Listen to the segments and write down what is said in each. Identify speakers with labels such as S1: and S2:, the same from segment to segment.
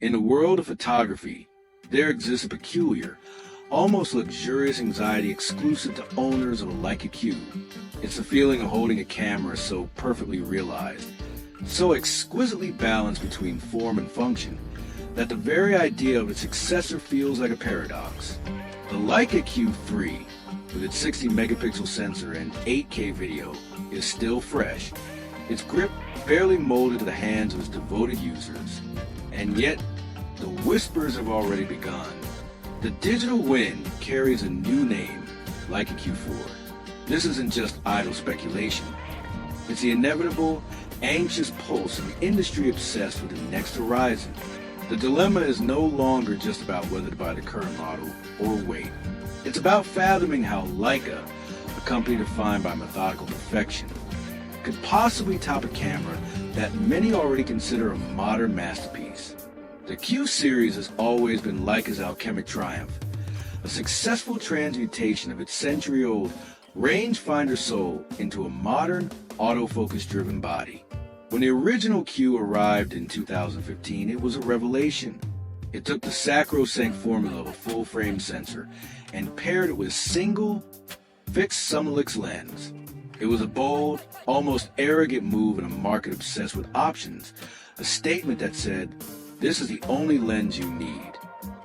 S1: In the world of photography, there exists a peculiar, almost luxurious anxiety exclusive to owners of a Leica Q. It's the feeling of holding a camera so perfectly realized, so exquisitely balanced between form and function, that the very idea of its successor feels like a paradox. The Leica Q4, with its 60 megapixel sensor and 8K video, is still fresh, its grip barely molded to the hands of its devoted users. And yet, the whispers have already begun. The digital wind carries a new name, Leica Q4. This isn't just idle speculation. It's the inevitable, anxious pulse of an industry obsessed with the next horizon. The dilemma is no longer just about whether to buy the current model or wait. It's about fathoming how Leica, a company defined by methodical perfection, could possibly top a camera that many already consider a modern masterpiece. The Q series has always been Leica's alchemic triumph, a successful transmutation of its century-old rangefinder soul into a modern, autofocus-driven body. When the original Q arrived in 2015, it was a revelation. It took the sacrosanct formula of a full-frame sensor and paired it with a single, fixed Summilux lens. It was a bold, almost arrogant move in a market obsessed with options, a statement that said, "This is the only lens you need."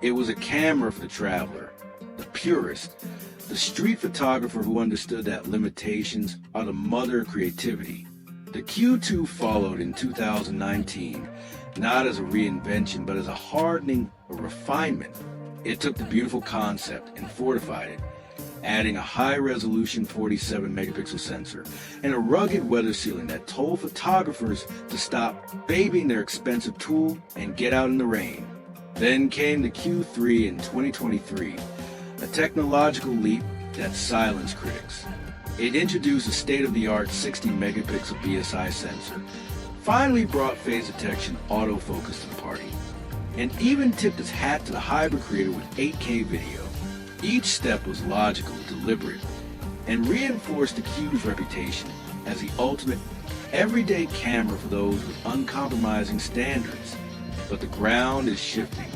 S1: It was a camera for the traveler, the purist, the street photographer who understood that limitations are the mother of creativity. The Q2 followed in 2019, not as a reinvention, but as a hardening, a refinement. It took the beautiful concept and fortified it, adding a high-resolution 47 megapixel sensor and a rugged weather sealing that told photographers to stop babying their expensive tool and get out in the rain. Then came the Q3 in 2023, a technological leap that silenced critics. It introduced a state-of-the-art 60 megapixel BSI sensor, finally brought phase detection autofocus to the party, and even tipped its hat to the hybrid creator with 8K video. Each step was logical, deliberate, and reinforced the Q's reputation as the ultimate everyday camera for those with uncompromising standards. But the ground is shifting.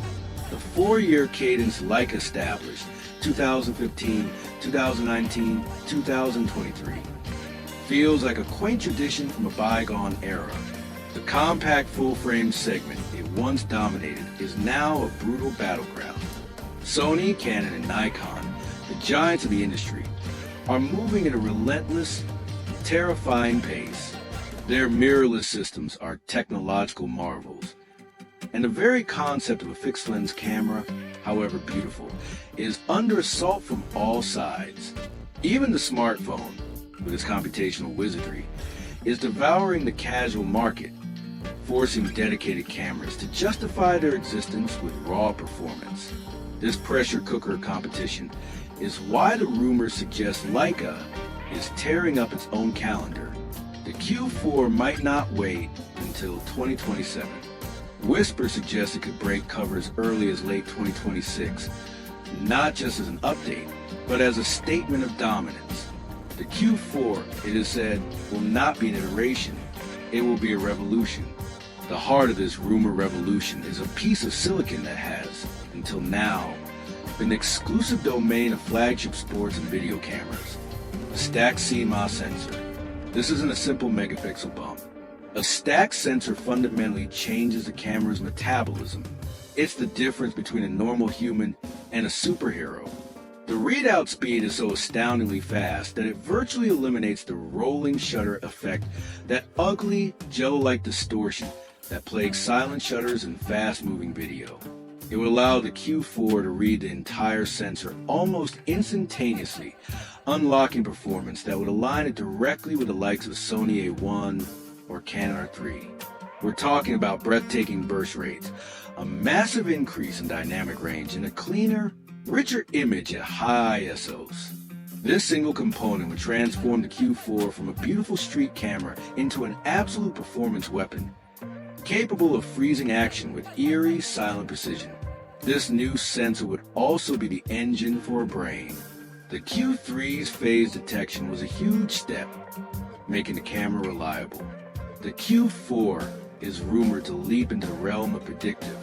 S1: The 4-year cadence Leica established, 2015, 2019, 2023, feels like a quaint tradition from a bygone era. The compact full-frame segment it once dominated is now a brutal battleground. Sony, Canon, and Nikon, the giants of the industry, are moving at a relentless, terrifying pace. Their mirrorless systems are technological marvels. And the very concept of a fixed-lens camera, however beautiful, is under assault from all sides. Even the smartphone, with its computational wizardry, is devouring the casual market, forcing dedicated cameras to justify their existence with raw performance. This pressure cooker competition is why the rumors suggest Leica is tearing up its own calendar. The Q4 might not wait until 2027. Whispers suggest it could break cover as early as late 2026, not just as an update, but as a statement of dominance. The Q4, it is said, will not be an iteration, it will be a revolution. The heart of this rumor revolution is a piece of silicon that has, until now, been the exclusive domain of flagship sports and video cameras, a stacked CMOS sensor. This isn't a simple megapixel bump. A stacked sensor fundamentally changes the camera's metabolism. It's the difference between a normal human and a superhero. The readout speed is so astoundingly fast that it virtually eliminates the rolling shutter effect, that ugly, gel-like distortion that plagues silent shutters and fast-moving video. It will allow the Q4 to read the entire sensor almost instantaneously, unlocking performance that would align it directly with the likes of Sony A1 or Canon R3. We're talking about breathtaking burst rates, a massive increase in dynamic range, and a cleaner, richer image at high ISOs. This single component would transform the Q4 from a beautiful street camera into an absolute performance weapon, capable of freezing action with eerie, silent precision. This new sensor would also be the engine for a brain. The Q3's phase detection was a huge step, making the camera reliable. The Q4 is rumored to leap into the realm of predictive,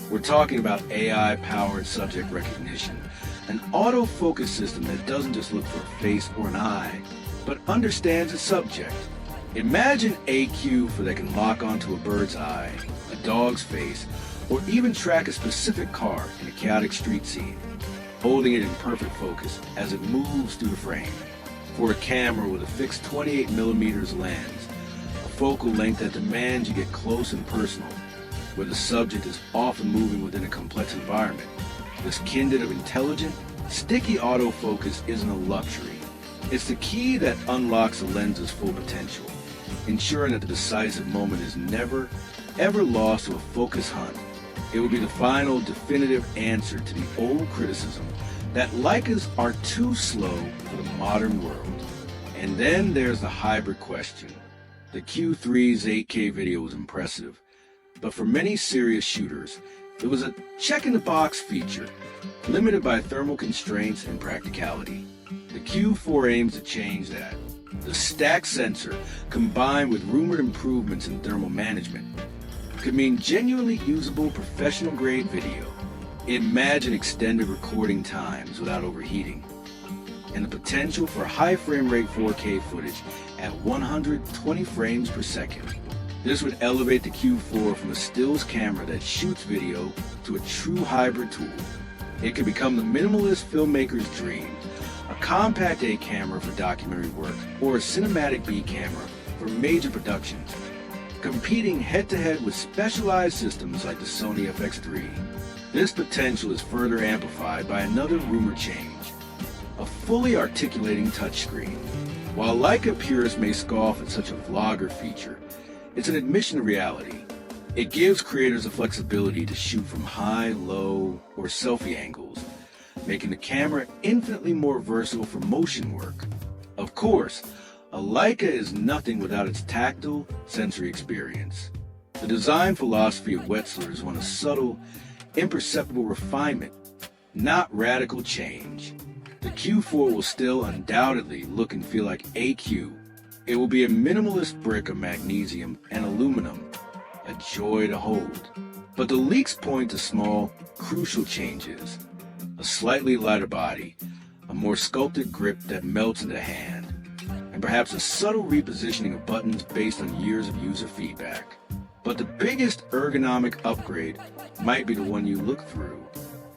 S1: We're talking about AI-powered subject recognition, an autofocus system that doesn't just look for a face or an eye, but understands a subject. Imagine AQ that can lock onto a bird's eye, a dog's face, or even track a specific car in a chaotic street scene, holding it in perfect focus as it moves through the frame. For a camera with a fixed 28mm lens, a focal length that demands you get close and personal, where the subject is often moving within a complex environment, this kindred of intelligent, sticky autofocus isn't a luxury. It's the key that unlocks the lens's full potential, ensuring that the decisive moment is never, ever lost to a focus hunt. It will be the final, definitive answer to the old criticism that Leicas are too slow for the modern world. And then there's the hybrid question. The Q3's 8K video was impressive, but for many serious shooters, it was a check-in-the-box feature, limited by thermal constraints and practicality. The Q4 aims to change that. The stacked sensor, combined with rumored improvements in thermal management, could mean genuinely usable professional-grade video. Imagine extended recording times without overheating, and the potential for high frame rate 4K footage at 120 frames per second. This would elevate the Q4 from a stills camera that shoots video to a true hybrid tool. It could become the minimalist filmmaker's dream, a compact A camera for documentary work, or a cinematic B camera for major productions, competing head-to-head with specialized systems like the Sony FX3. This potential is further amplified by another rumor change, a fully articulating touchscreen. While Leica purists may scoff at such a vlogger feature, it's an admission to reality. It gives creators the flexibility to shoot from high, low, or selfie angles, making the camera infinitely more versatile for motion work. Of course, a Leica is nothing without its tactile, sensory experience. The design philosophy of Wetzler is one of subtle, imperceptible refinement, not radical change. The Q4 will still undoubtedly look and feel like AQ. It will be a minimalist brick of magnesium and aluminum, a joy to hold. But the leaks point to small, crucial changes. A slightly lighter body, a more sculpted grip that melts into the hand, and perhaps a subtle repositioning of buttons based on years of user feedback. But the biggest ergonomic upgrade might be the one you look through.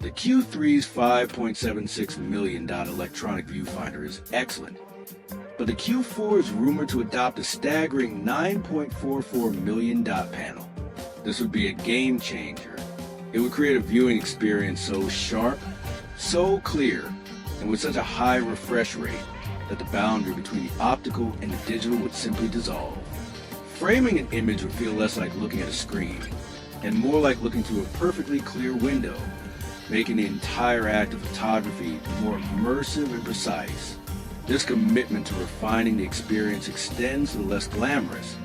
S1: The Q3's $5.76 million electronic viewfinder is excellent, but the Q4 is rumored to adopt a staggering $9.44 million dot panel. This would be a game changer. It would create a viewing experience so sharp, so clear, and with such a high refresh rate that the boundary between the optical and the digital would simply dissolve. Framing an image would feel less like looking at a screen, and more like looking through a perfectly clear window, making the entire act of photography more immersive and precise. This commitment to refining the experience extends to the less glamorous,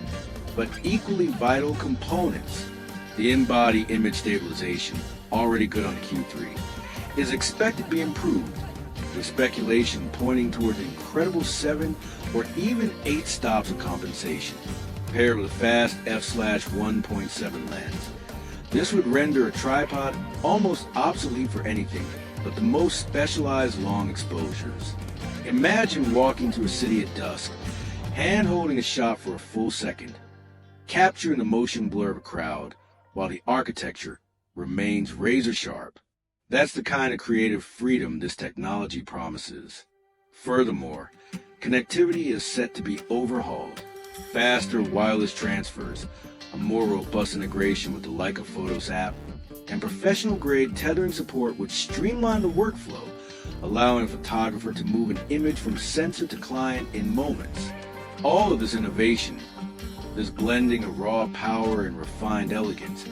S1: but equally vital components. The in-body image stabilization, already good on the Q3, is expected to be improved, with speculation pointing toward an incredible 7 or even 8 stops of compensation, paired with a fast f/1.7 lens. This would render a tripod almost obsolete for anything but the most specialized long exposures. Imagine walking through a city at dusk, hand-holding a shot for a full second, capturing the motion blur of a crowd while the architecture remains razor-sharp. That's the kind of creative freedom this technology promises. Furthermore, connectivity is set to be overhauled. Faster wireless transfers, a more robust integration with the Leica Photos app, and professional-grade tethering support would streamline the workflow, allowing a photographer to move an image from sensor to client in moments. All of this innovation, this blending of raw power and refined elegance,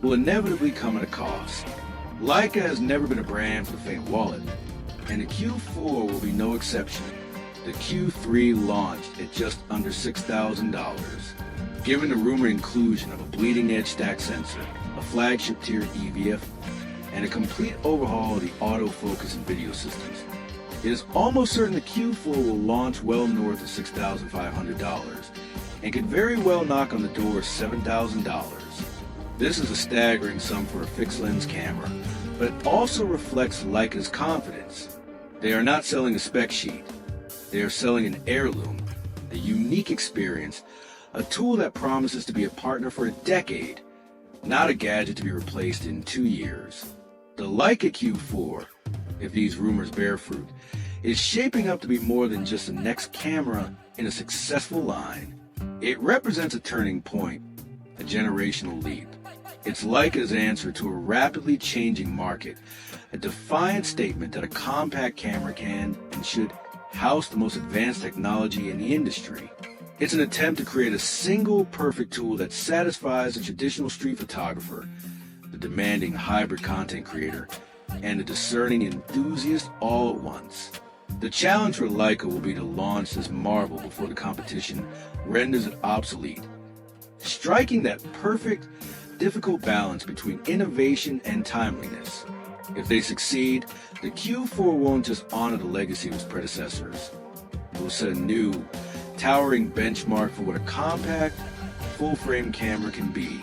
S1: will inevitably come at a cost. Leica has never been a brand for the faint wallet, and the Q4 will be no exception. The Q3 launched at just under $6,000. Given the rumored inclusion of a bleeding-edge stack sensor, a flagship-tier EVF, and a complete overhaul of the autofocus and video systems, it is almost certain the Q4 will launch well north of $6,500 and could very well knock on the door of $7,000. This is a staggering sum for a fixed-lens camera, but it also reflects Leica's confidence. They are not selling a spec sheet. They are selling an heirloom, a unique experience, a tool that promises to be a partner for a decade, not a gadget to be replaced in 2 years. The Leica Q4, if these rumors bear fruit, is shaping up to be more than just the next camera in a successful line. It represents a turning point, a generational leap. It's Leica's answer to a rapidly changing market, a defiant statement that a compact camera can and should house the most advanced technology in the industry. It's an attempt to create a single perfect tool that satisfies the traditional street photographer, the demanding hybrid content creator, and the discerning enthusiast all at once. The challenge for Leica will be to launch this marvel before the competition renders it obsolete, striking that perfect, difficult balance between innovation and timeliness. If they succeed, the Q4 won't just honor the legacy of its predecessors. It will set a new, towering benchmark for what a compact, full-frame camera can be.